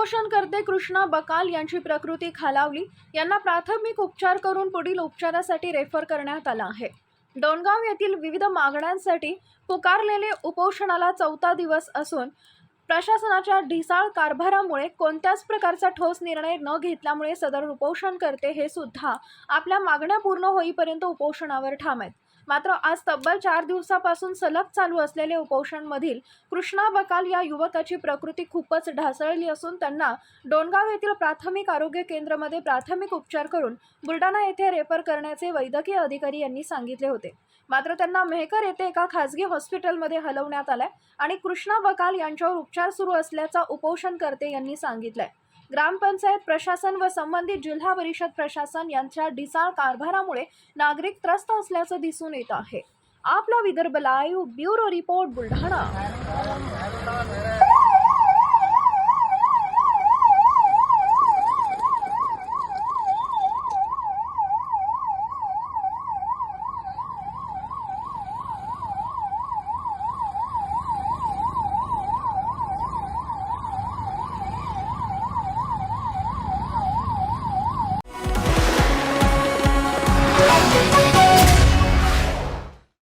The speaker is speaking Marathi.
उपोषणकर्ते कृष्णा बकाल यांची प्रकृती खालावली. यांना प्राथमिक उपचार करून पुढील उपचारासाठी रेफर करण्यात आला आहे. डोणगाव येथील विविध मागण्यांसाठी पुकारलेले उपोषणाला 4था दिवस असून प्रशासनाच्या ढिसाळ कारभारामुळे कोणत्याच प्रकारचा ठोस निर्णय न घेतल्यामुळे सदर उपोषणकर्ते हे सुद्धा आपल्या मागण्या पूर्ण होईपर्यंत उपोषणावर ठाम आहेत. मात्र आज तब्बल 4 दिवसापासून सलग चालू असलेले उपोषणमधील कृष्णा बकाल या युवकाची प्रकृती खूपच ढासळली असून त्यांना डोणगाव येथील प्राथमिक आरोग्य केंद्रामध्ये प्राथमिक उपचार करून बुलढाणा येथे रेफर करण्याचे वैद्यकीय अधिकारी यांनी सांगितले होते. मात्र त्यांना मेहकर येथे एका खासगी हॉस्पिटलमध्ये हलवण्यात आले आणि कृष्णा बकाल यांच्यावर उपचार सुरू असल्याचा उपोषणकर्ते यांनी सांगितले. ग्रामपंचायत प्रशासन व संबंधित जिल्हा परिषद प्रशासन यांच्या ढिसाळ कारभारामुळे नागरिक त्रस्त असल्याचं दिसून येत आहे. आपला Vidarbha live bureau report Buldhana.